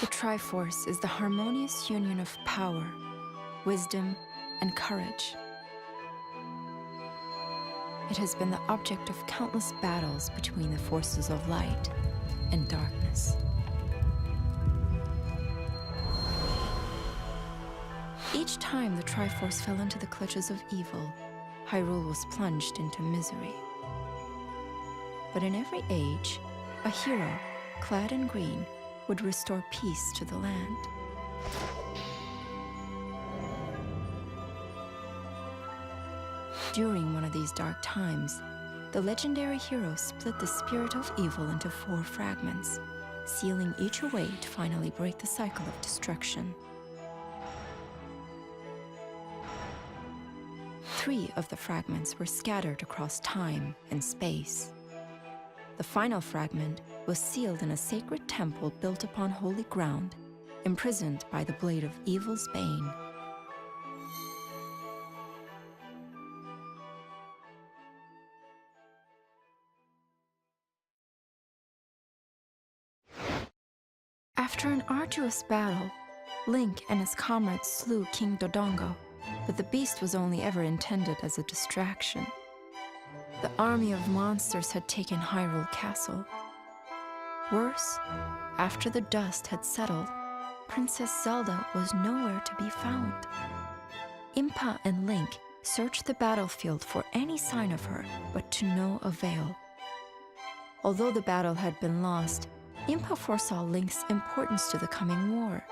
The Triforce is the harmonious union of power, wisdom, and courage. It has been the object of countless battles between the forces of light and darkness. Each time the Triforce fell into the clutches of evil, Hyrule was plunged into misery. But in every age, a hero, clad in green, would restore peace to the land. During one of these dark times, the legendary hero split the spirit of evil into 4 fragments, sealing each away to finally break the cycle of destruction. 3 of the fragments were scattered across time and space. The final fragment was sealed in a sacred temple built upon holy ground, imprisoned by the blade of evil's bane. After an arduous battle, Link and his comrades slew King Dodongo, but the beast was only ever intended as a distraction. The army of monsters had taken Hyrule Castle. Worse, after the dust had settled, Princess Zelda was nowhere to be found. Impa and Link searched the battlefield for any sign of her, but to no avail. Although the battle had been lost, Impa foresaw Link's importance to the coming war.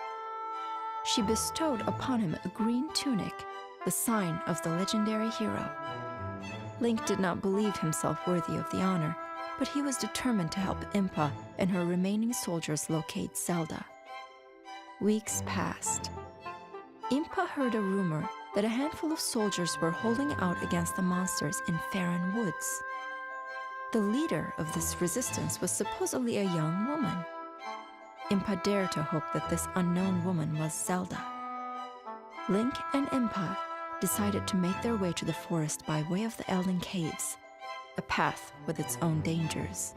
She bestowed upon him a green tunic, the sign of the legendary hero. Link did not believe himself worthy of the honor, but he was determined to help Impa and her remaining soldiers locate Zelda. Weeks passed. Impa heard a rumor that a handful of soldiers were holding out against the monsters in Faron Woods. The leader of this resistance was supposedly a young woman. Impa dared to hope that this unknown woman was Zelda. Link and Impa decided to make their way to the forest by way of the Elden Caves, a path with its own dangers.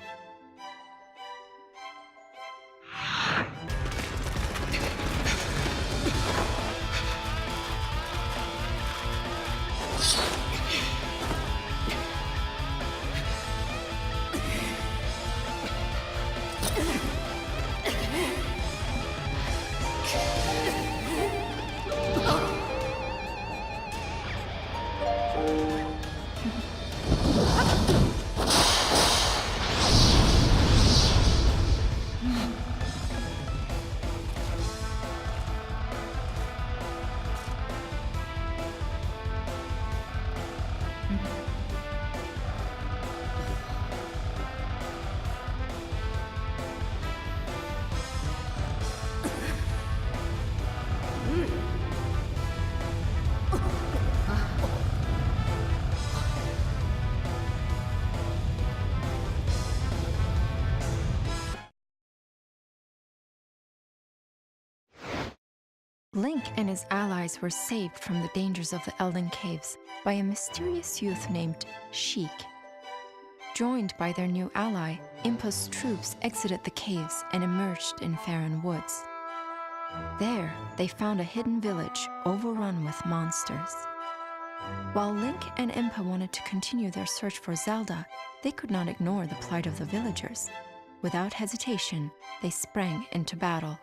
Link and his allies were saved from the dangers of the Elden Caves by a mysterious youth named Sheik. Joined by their new ally, Impa's troops exited the caves and emerged in Faron Woods. There, they found a hidden village overrun with monsters. While Link and Impa wanted to continue their search for Zelda, they could not ignore the plight of the villagers. Without hesitation, they sprang into battle.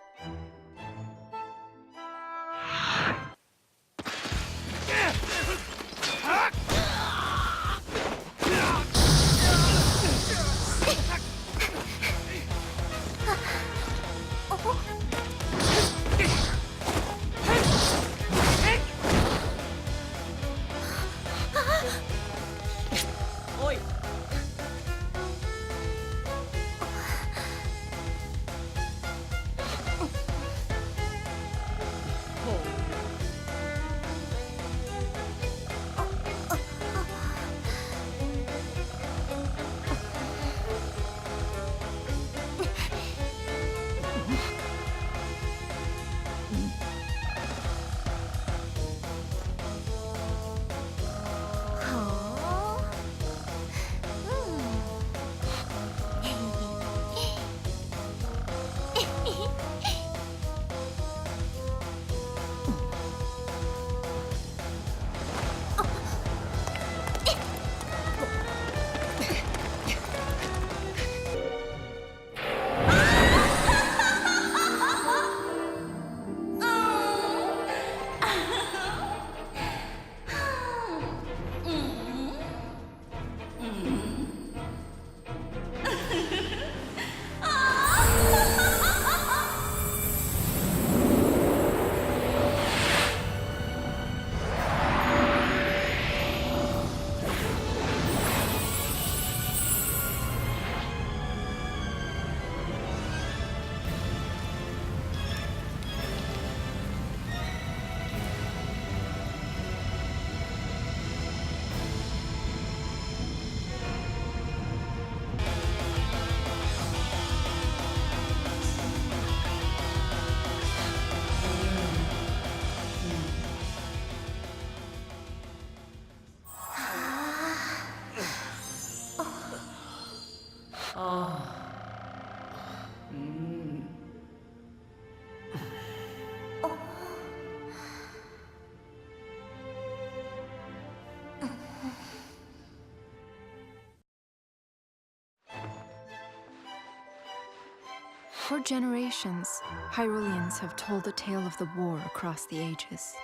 For generations, Hyruleans have told the tale of the war across the ages.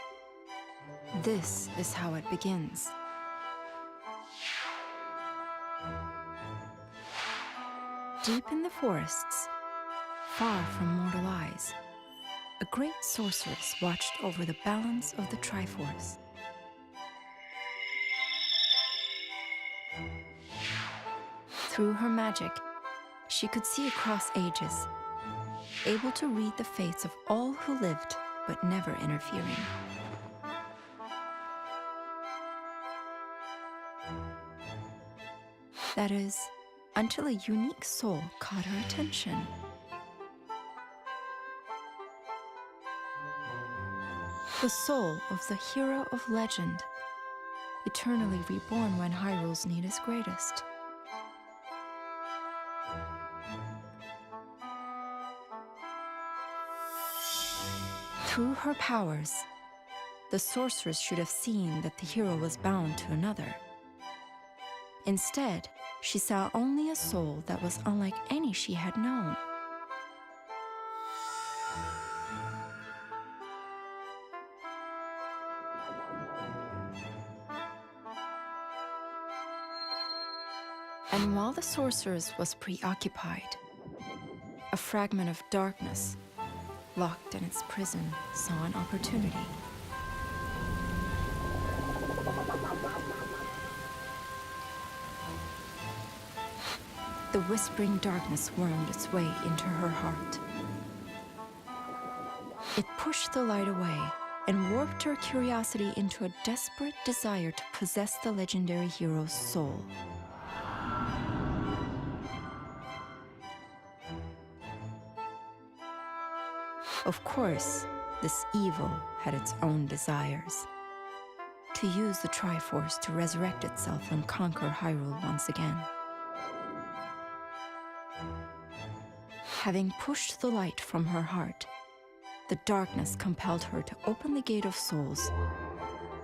This is how it begins. Deep in the forests, far from mortal eyes, a great sorceress watched over the balance of the Triforce. Through her magic, she could see across ages, able to read the fates of all who lived, but never interfering. That is, until a unique soul caught her attention. The soul of the hero of legend, eternally reborn when Hyrule's need is greatest. Through her powers, the sorceress should have seen that the hero was bound to another. Instead, she saw only a soul that was unlike any she had known. And while the sorceress was preoccupied, a fragment of darkness, locked in its prison, saw an opportunity. The whispering darkness wormed its way into her heart. It pushed the light away and warped her curiosity into a desperate desire to possess the legendary hero's soul. Of course, this evil had its own desires. To use the Triforce to resurrect itself and conquer Hyrule once again. Having pushed the light from her heart, the darkness compelled her to open the Gate of Souls,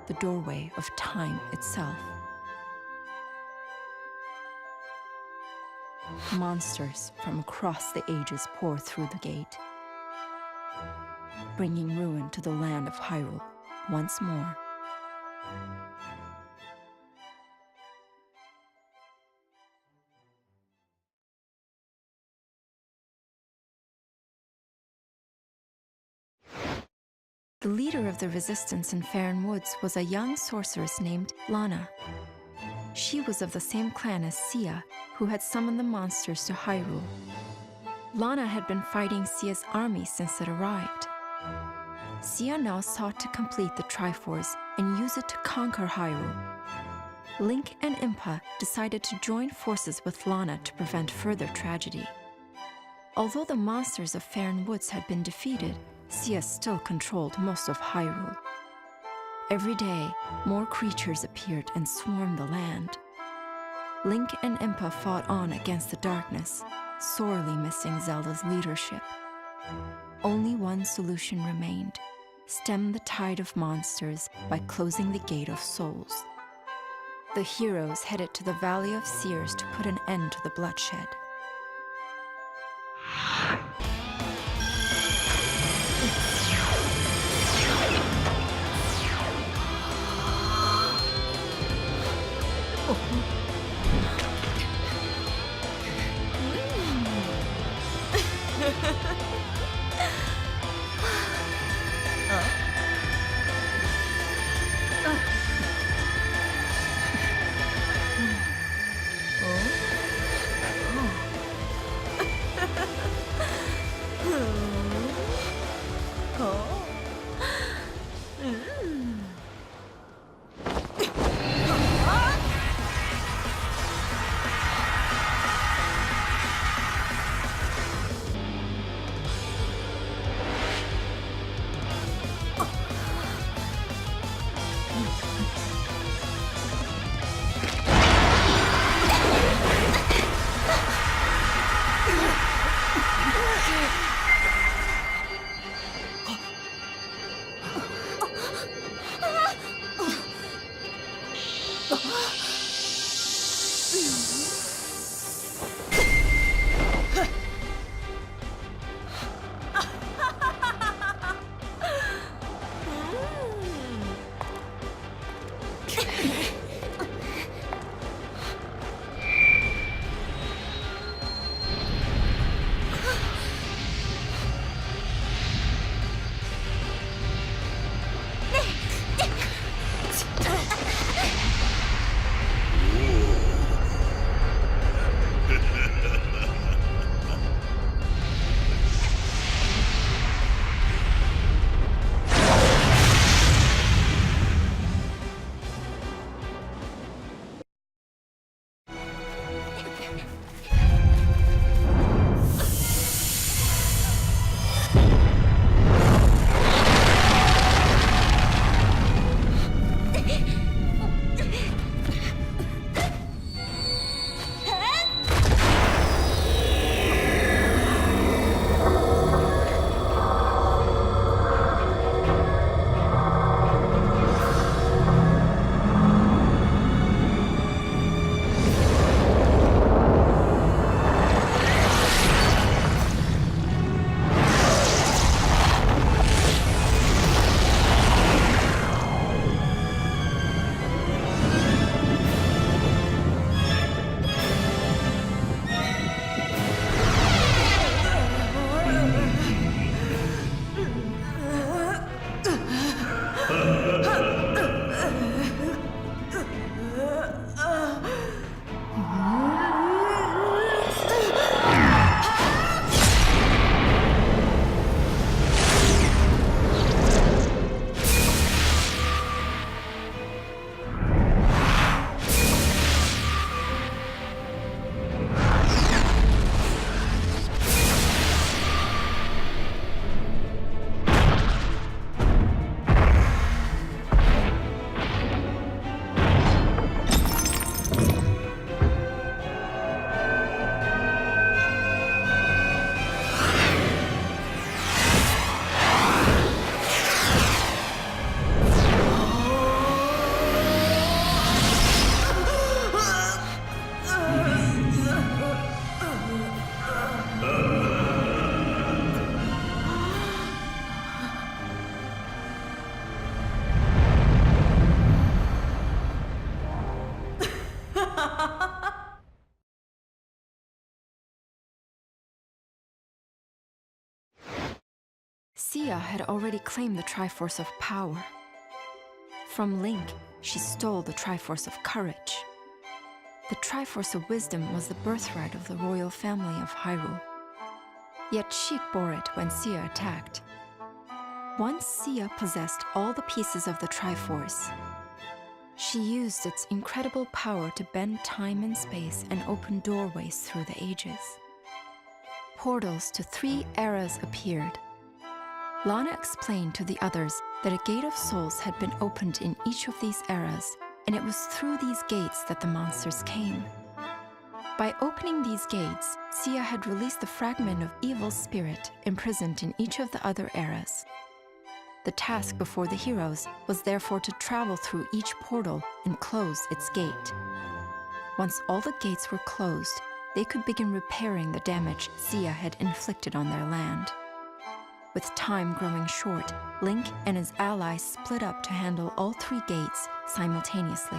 the doorway of time itself. Monsters from across the ages pour through the gate, bringing ruin to the land of Hyrule once more. The leader of the resistance in Faron Woods was a young sorceress named Lana. She was of the same clan as Sia, who had summoned the monsters to Hyrule. Lana had been fighting Sia's army since it arrived. Sia now sought to complete the Triforce and use it to conquer Hyrule. Link and Impa decided to join forces with Lana to prevent further tragedy. Although the monsters of Faron Woods had been defeated, Sia still controlled most of Hyrule. Every day, more creatures appeared and swarmed the land. Link and Impa fought on against the darkness, sorely missing Zelda's leadership. Only one solution remained: stem the tide of monsters by closing the Gate of Souls. The heroes headed to the Valley of Seers to put an end to the bloodshed. Sia had already claimed the Triforce of Power. From Link, she stole the Triforce of Courage. The Triforce of Wisdom was the birthright of the royal family of Hyrule. Yet Sheik bore it when Sia attacked. Once Sia possessed all the pieces of the Triforce, she used its incredible power to bend time and space and open doorways through the ages. Portals to 3 eras appeared. Lana explained to the others that a gate of souls had been opened in each of these eras, and it was through these gates that the monsters came. By opening these gates, Sia had released the fragment of evil spirit imprisoned in each of the other eras. The task before the heroes was therefore to travel through each portal and close its gate. Once all the gates were closed, they could begin repairing the damage Sia had inflicted on their land. With time growing short, Link and his allies split up to handle all 3 gates simultaneously.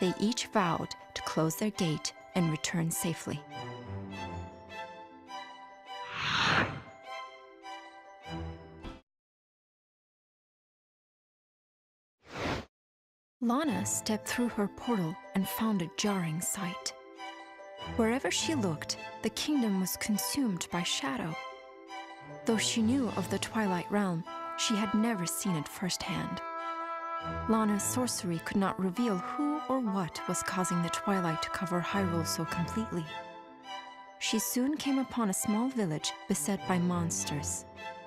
They each vowed to close their gate and return safely. Lana stepped through her portal and found a jarring sight. Wherever she looked, the kingdom was consumed by shadow. Though she knew of the Twilight Realm, she had never seen it firsthand. Lana's sorcery could not reveal who or what was causing the twilight to cover Hyrule so completely. She soon came upon a small village beset by monsters.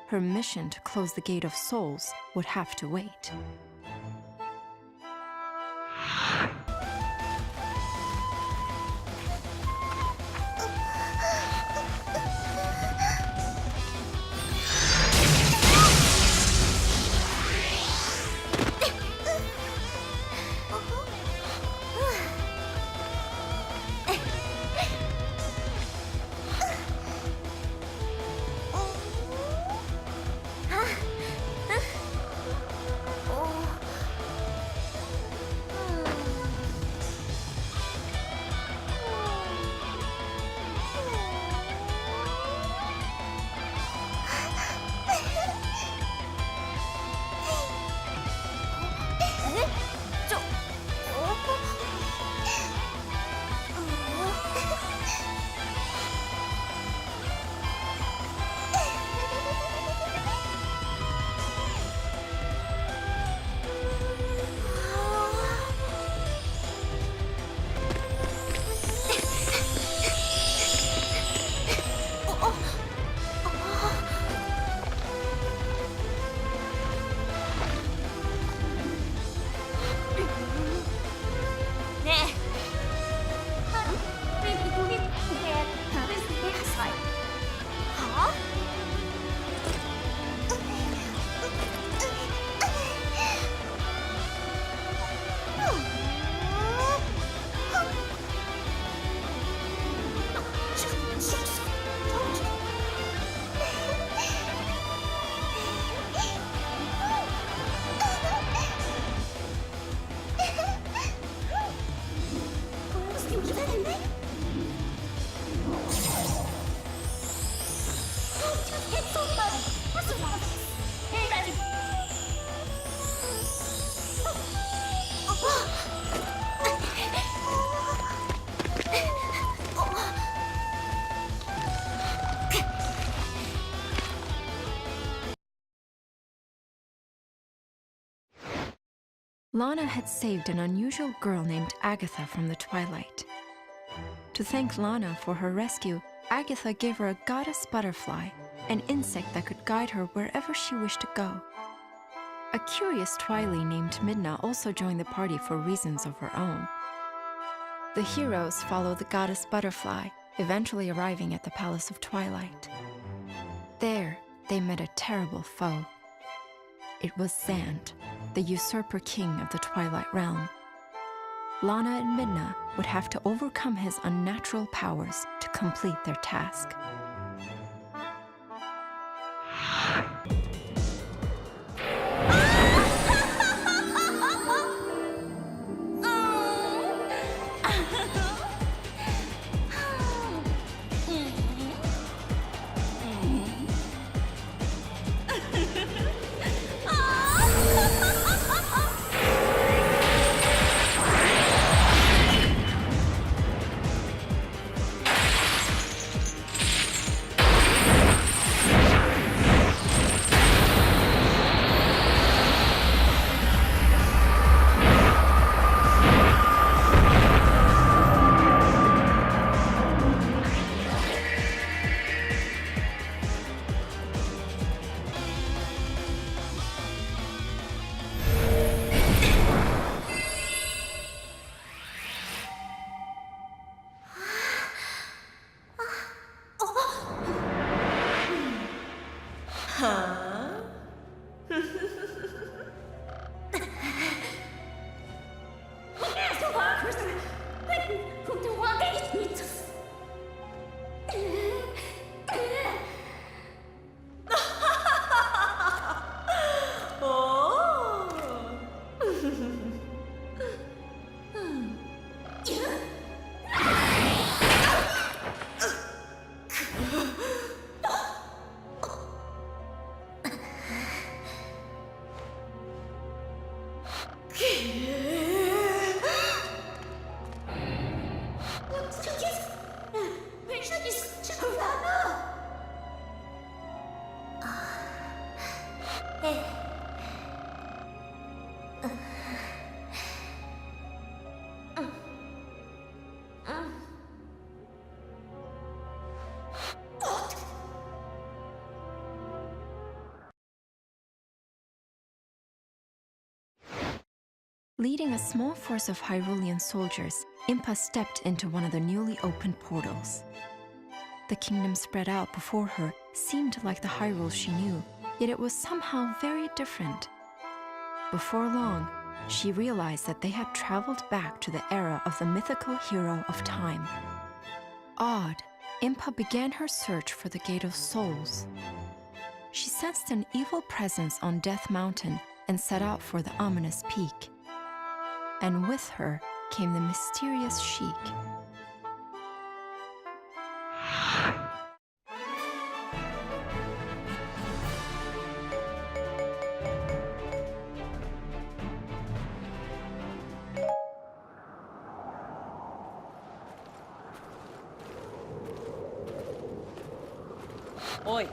Her mission to close the Gate of Souls would have to wait. Lana had saved an unusual girl named Agatha from the Twilight. To thank Lana for her rescue, Agatha gave her a goddess butterfly, an insect that could guide her wherever she wished to go. A curious Twily named Midna also joined the party for reasons of her own. The heroes followed the goddess butterfly, eventually arriving at the Palace of Twilight. There, they met a terrible foe. It was Zand, the usurper king of the Twilight Realm. Lana and Midna would have to overcome his unnatural powers to complete their task. Leading a small force of Hyrulean soldiers, Impa stepped into one of the newly opened portals. The kingdom spread out before her seemed like the Hyrule she knew, yet it was somehow very different. Before long, she realized that they had traveled back to the era of the mythical hero of time. Awed, Impa began her search for the Gate of Souls. She sensed an evil presence on Death Mountain and set out for the ominous peak. And with her came the mysterious Sheik. Oi.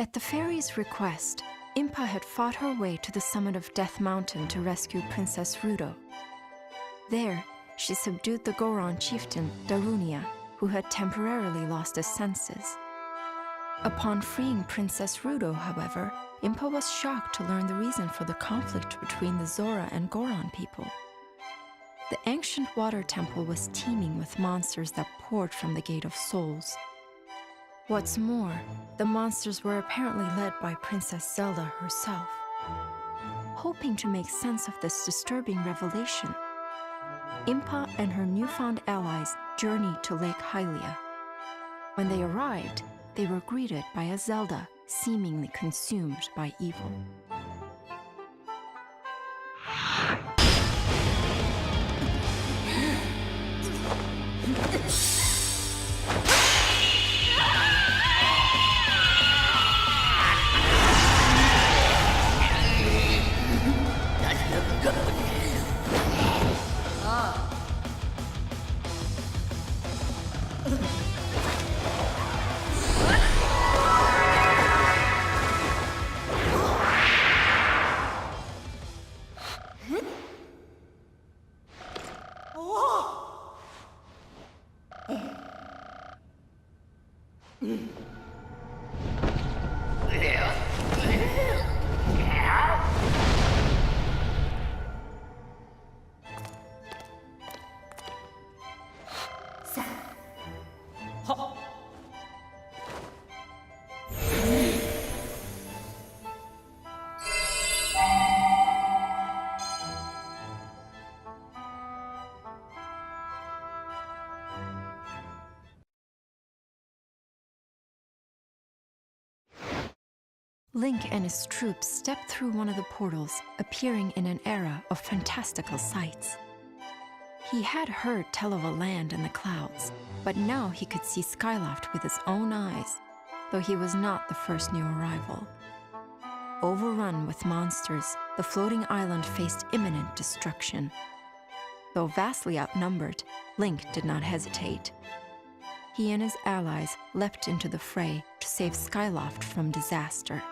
At the fairy's request, Impa had fought her way to the summit of Death Mountain to rescue Princess Rudo. There, she subdued the Goron chieftain, Darunia, who had temporarily lost his senses. Upon freeing Princess Rudo, however, Impa was shocked to learn the reason for the conflict between the Zora and Goron people. The ancient water temple was teeming with monsters that poured from the Gate of Souls. What's more, the monsters were apparently led by Princess Zelda herself. Hoping to make sense of this disturbing revelation, Impa and her newfound allies journeyed to Lake Hylia. When they arrived, they were greeted by a Zelda seemingly consumed by evil. Link and his troops stepped through one of the portals, appearing in an era of fantastical sights. He had heard tell of a land in the clouds, but now he could see Skyloft with his own eyes, though he was not the first new arrival. Overrun with monsters, the floating island faced imminent destruction. Though vastly outnumbered, Link did not hesitate. He and his allies leapt into the fray to save Skyloft from disaster.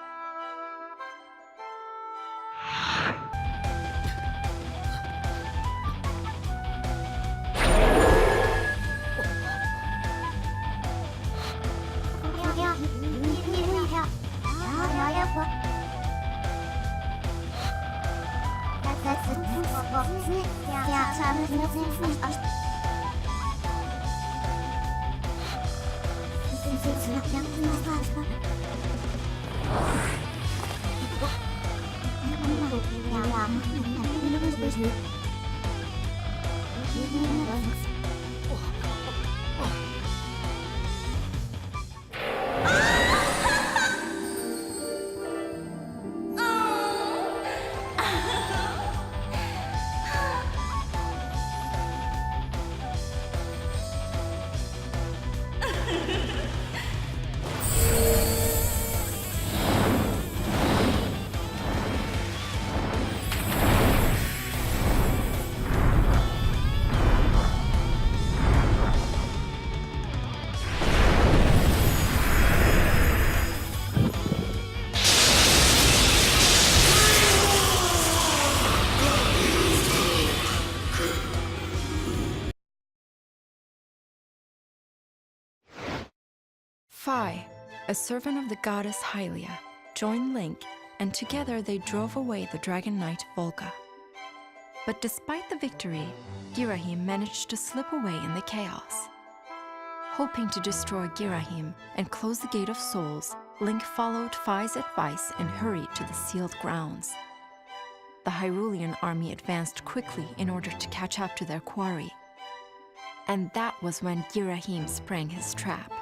Phi, a servant of the goddess Hylia, joined Link, and together they drove away the Dragon Knight Volga. But despite the victory, Girahim managed to slip away in the chaos. Hoping to destroy Girahim and close the Gate of Souls, Link followed Phi's advice and hurried to the sealed grounds. The Hyrulean army advanced quickly in order to catch up to their quarry. And that was when Girahim sprang his trap.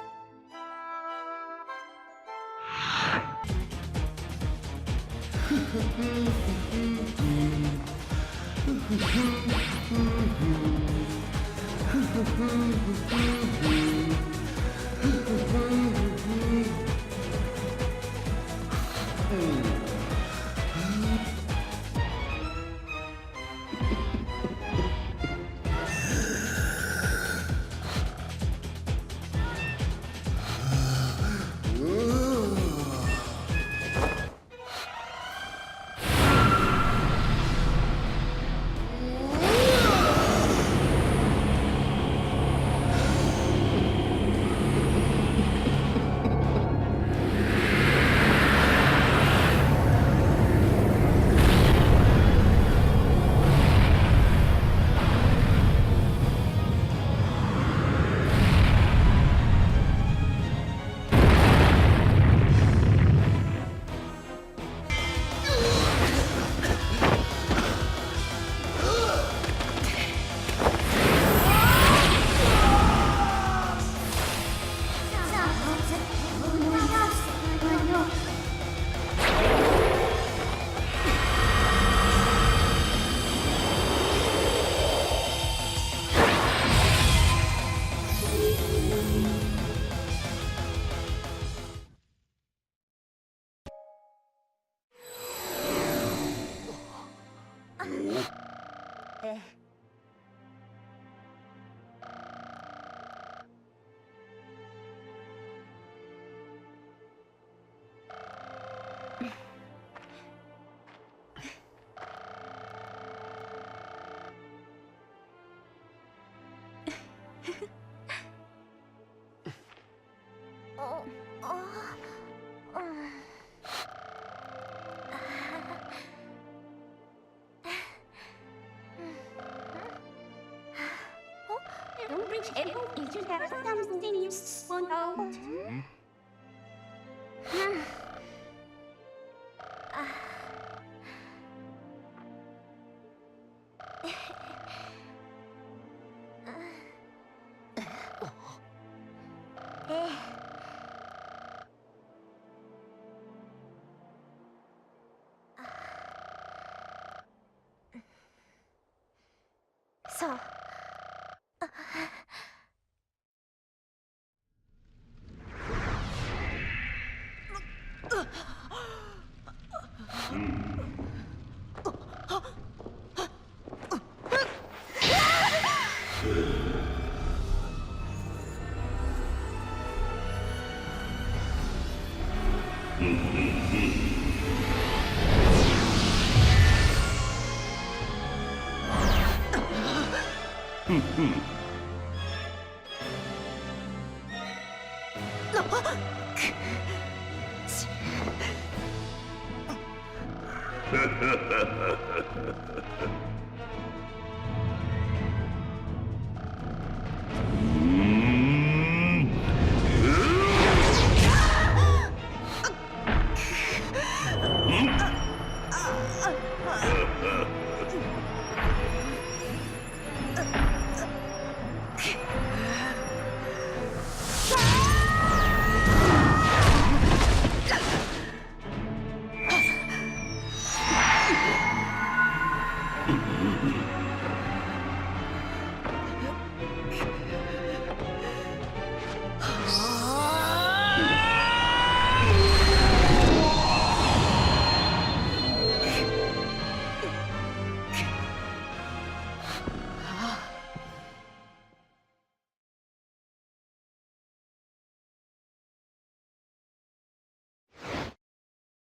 さ。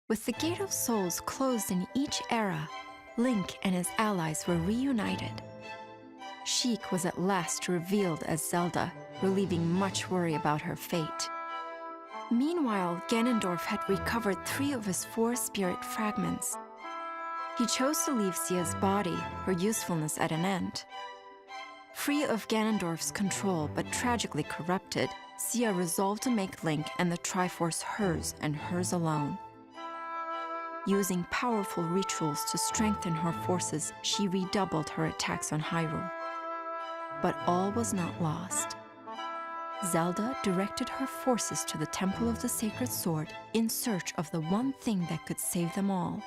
With the Gate of Souls closed in each era, Link and his allies were reunited. Sheik was at last revealed as Zelda, relieving much worry about her fate. Meanwhile, Ganondorf had recovered 3 of his 4 spirit fragments. He chose to leave Sia's body, her usefulness at an end. Free of Ganondorf's control but tragically corrupted, Sia resolved to make Link and the Triforce hers and hers alone. Using powerful rituals to strengthen her forces, she redoubled her attacks on Hyrule. But all was not lost. Zelda directed her forces to the Temple of the Sacred Sword in search of the one thing that could save them all.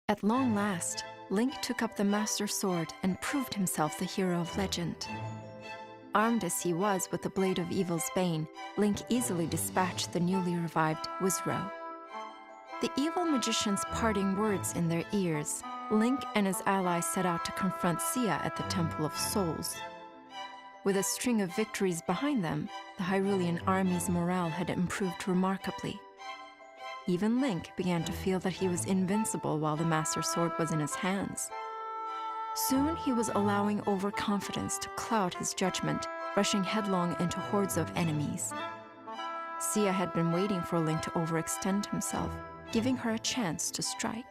At long last, Link took up the Master Sword and proved himself the hero of legend. Armed as he was with the Blade of Evil's Bane, Link easily dispatched the newly revived Wizrow. The evil magician's parting words in their ears, Link and his allies set out to confront Sia at the Temple of Souls. With a string of victories behind them, the Hyrulean army's morale had improved remarkably. Even Link began to feel that he was invincible while the Master Sword was in his hands. Soon he was allowing overconfidence to cloud his judgment, rushing headlong into hordes of enemies. Sia had been waiting for Link to overextend himself, giving her a chance to strike.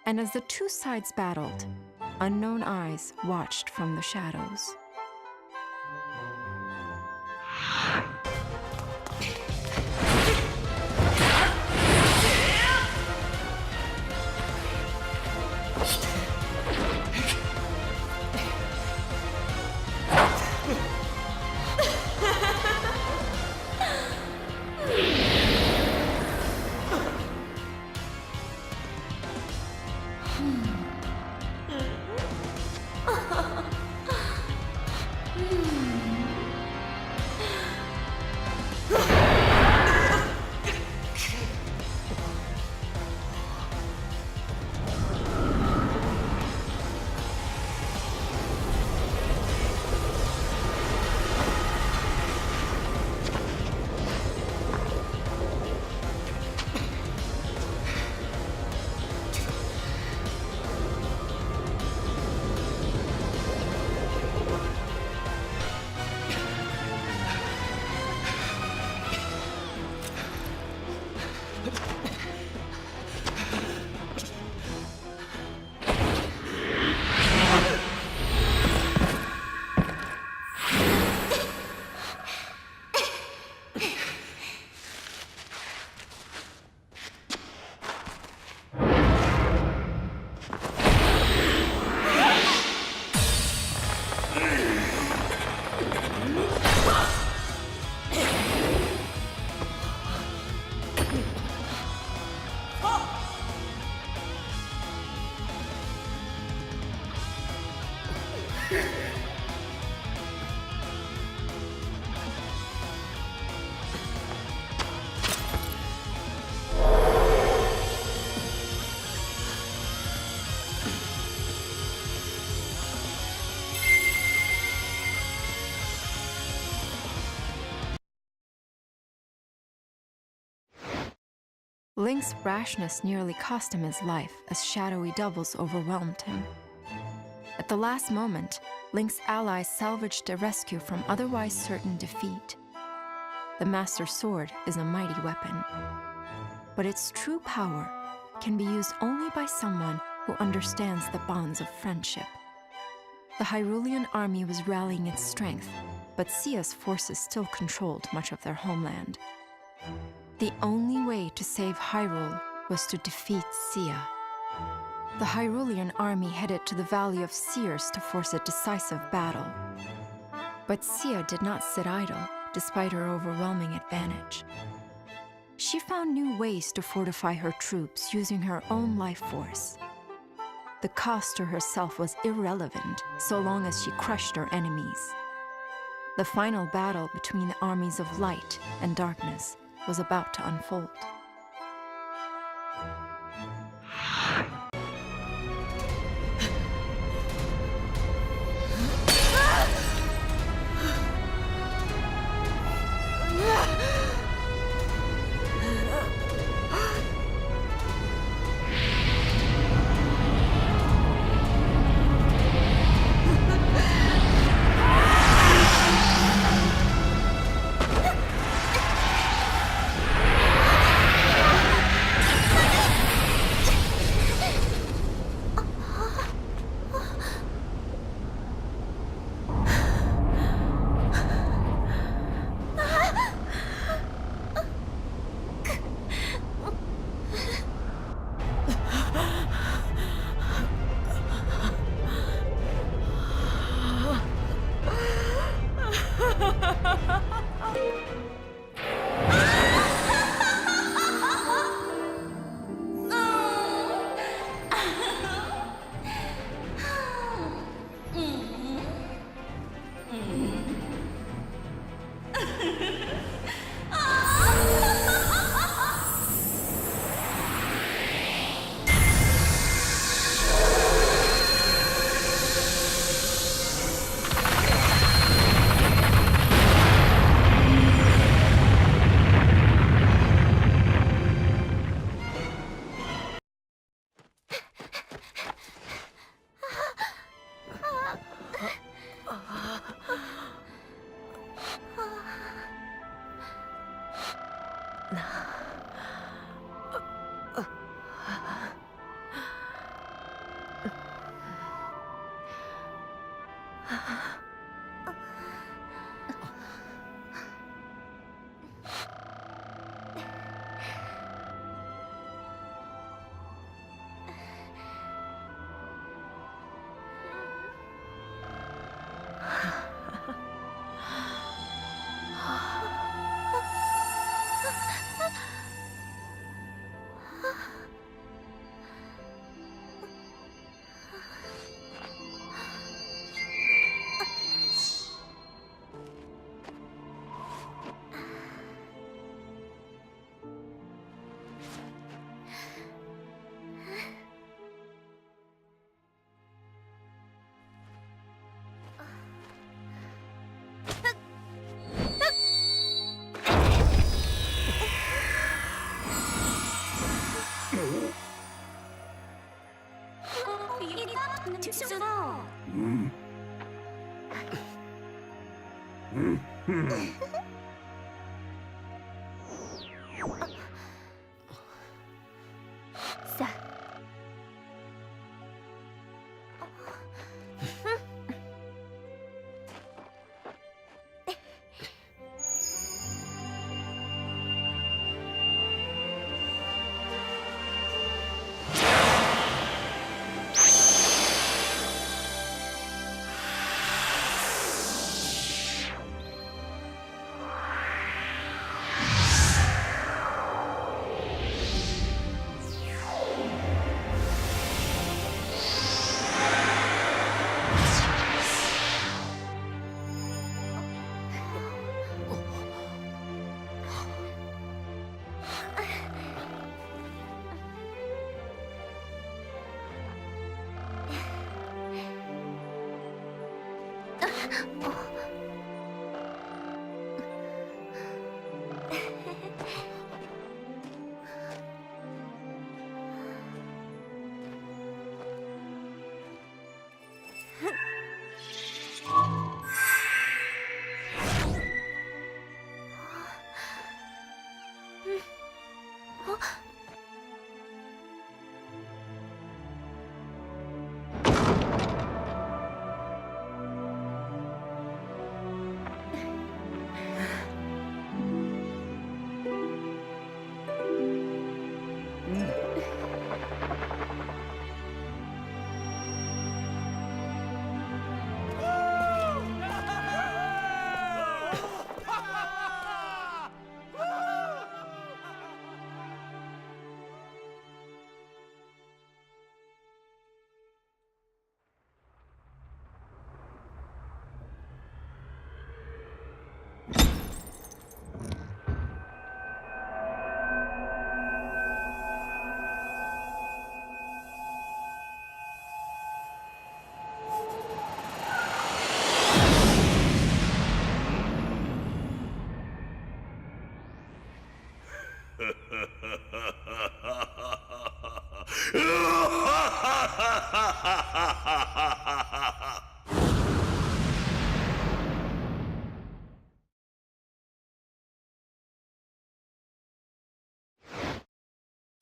And as the two sides battled, unknown eyes watched from the shadows. Link's rashness nearly cost him his life as shadowy doubles overwhelmed him. At the last moment, Link's allies salvaged a rescue from otherwise certain defeat. The Master Sword is a mighty weapon, but its true power can be used only by someone who understands the bonds of friendship. The Hyrulean army was rallying its strength, but Sia's forces still controlled much of their homeland. The only way to save Hyrule was to defeat Sia. The Hyrulean army headed to the Valley of Seers to force a decisive battle. But Sia did not sit idle, despite her overwhelming advantage. She found new ways to fortify her troops using her own life force. The cost to herself was irrelevant so long as she crushed her enemies. The final battle between the armies of light and darkness was about to unfold. さ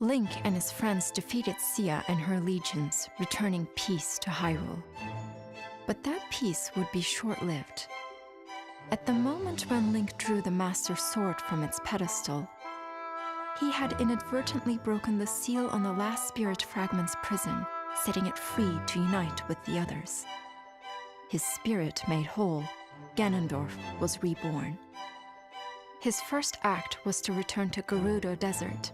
Link and his friends defeated Sia and her legions, returning peace to Hyrule. But that peace would be short-lived. At the moment when Link drew the Master Sword from its pedestal, he had inadvertently broken the seal on the last spirit fragment's prison, setting it free to unite with the others. His spirit made whole, Ganondorf was reborn. His first act was to return to Gerudo Desert,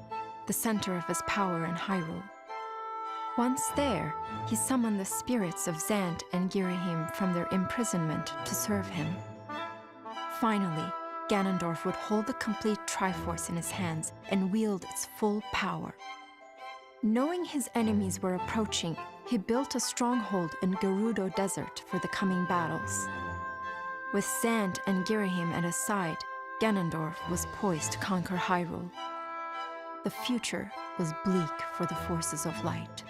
the center of his power in Hyrule. Once there, he summoned the spirits of Zant and Girahim from their imprisonment to serve him. Finally, Ganondorf would hold the complete Triforce in his hands and wield its full power. Knowing his enemies were approaching, he built a stronghold in Gerudo Desert for the coming battles. With Zant and Girahim at his side, Ganondorf was poised to conquer Hyrule. The future was bleak for the forces of light.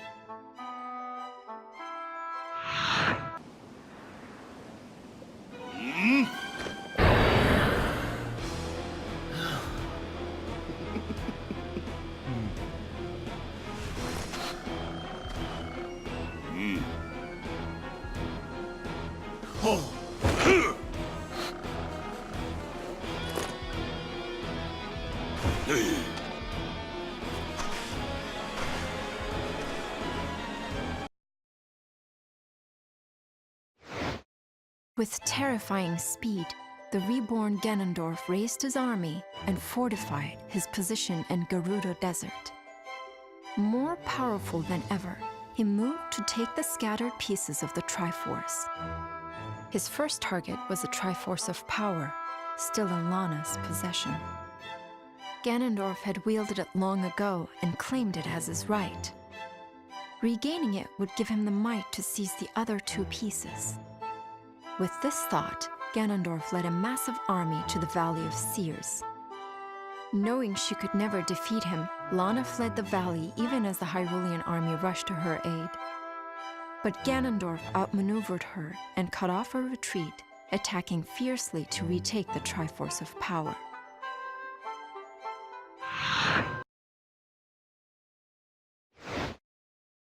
With terrifying speed, the reborn Ganondorf raised his army and fortified his position in Gerudo Desert. More powerful than ever, he moved to take the scattered pieces of the Triforce. His first target was the Triforce of Power, still in Lana's possession. Ganondorf had wielded it long ago and claimed it as his right. Regaining it would give him the might to seize the other two pieces. With this thought, Ganondorf led a massive army to the Valley of Seers. Knowing she could never defeat him, Lana fled the valley even as the Hyrulean army rushed to her aid. But Ganondorf outmaneuvered her and cut off her retreat, attacking fiercely to retake the Triforce of Power.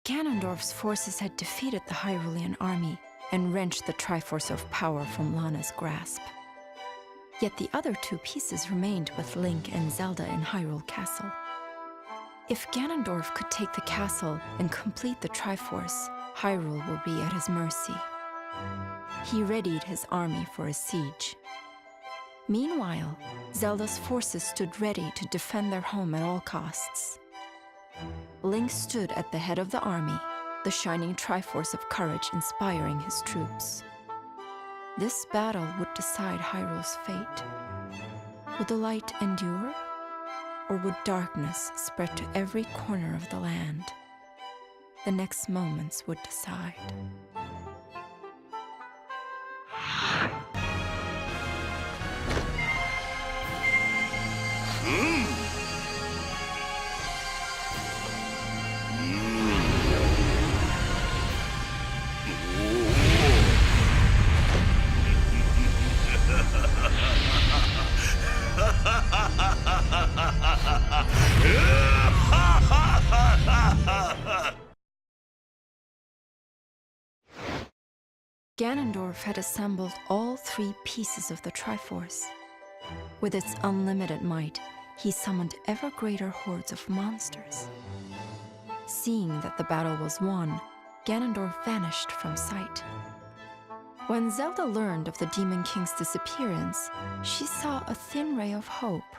Ganondorf's forces had defeated the Hyrulean army and wrenched the Triforce of Power from Lana's grasp. Yet the other two pieces remained with Link and Zelda in Hyrule Castle. If Ganondorf could take the castle and complete the Triforce, Hyrule will be at his mercy. He readied his army for a siege. Meanwhile, Zelda's forces stood ready to defend their home at all costs. Link stood at the head of the army, the shining Triforce of courage inspiring his troops. This battle would decide Hyrule's fate. Would the light endure? Or would darkness spread to every corner of the land? The next moments would decide. Ganondorf had assembled all three pieces of the Triforce. With its unlimited might, he summoned ever greater hordes of monsters. Seeing that the battle was won, Ganondorf vanished from sight. When Zelda learned of the Demon King's disappearance, she saw a thin ray of hope.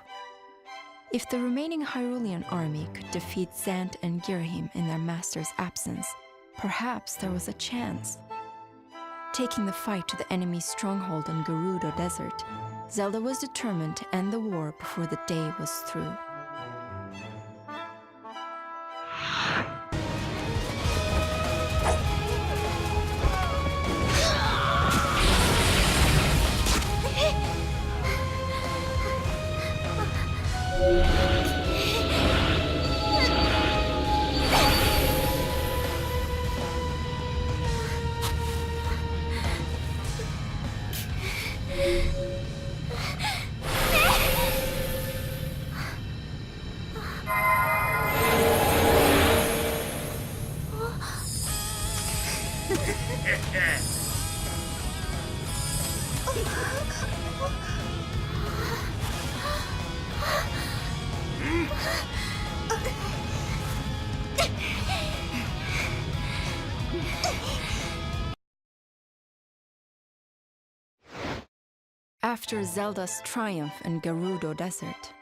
If the remaining Hyrulean army could defeat Zant and Girahim in their master's absence, perhaps there was a chance. Taking the fight to the enemy's stronghold in Gerudo Desert, Zelda was determined to end the war before the day was through. After Zelda's triumph in Gerudo Desert,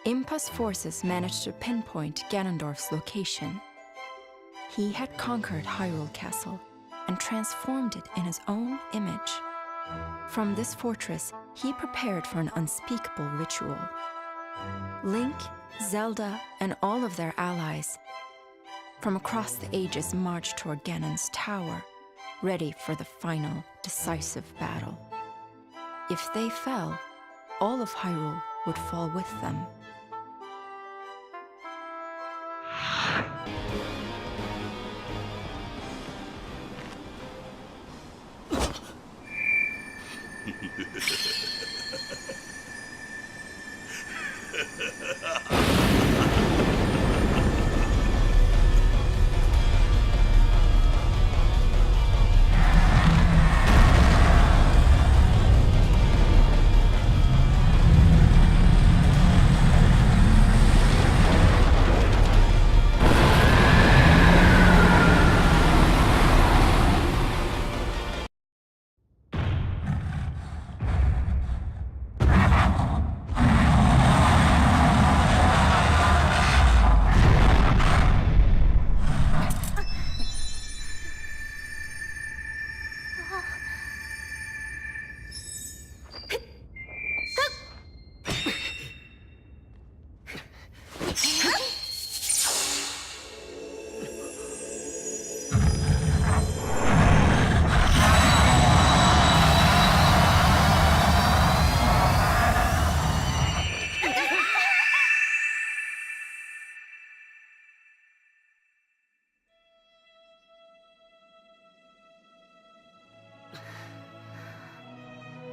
Impa's forces managed to pinpoint Ganondorf's location. He had conquered Hyrule Castle and transformed it in his own image. From this fortress, he prepared for an unspeakable ritual. Link, Zelda, and all of their allies from across the ages marched toward Ganon's tower, ready for the final, decisive battle. If they fell, all of Hyrule would fall with them.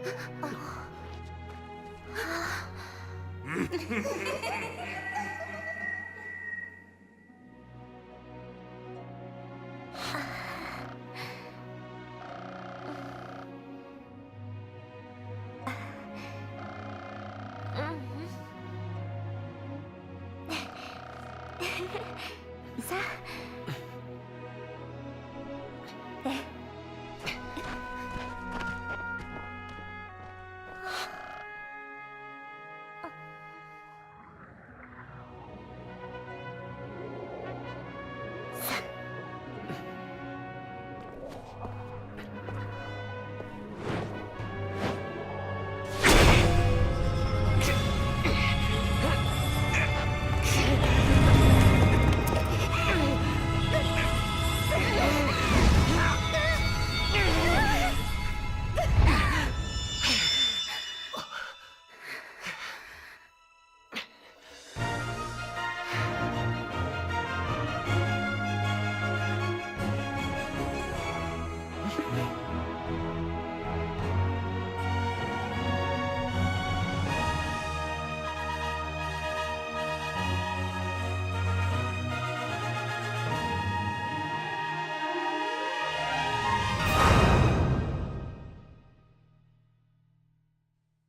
さあ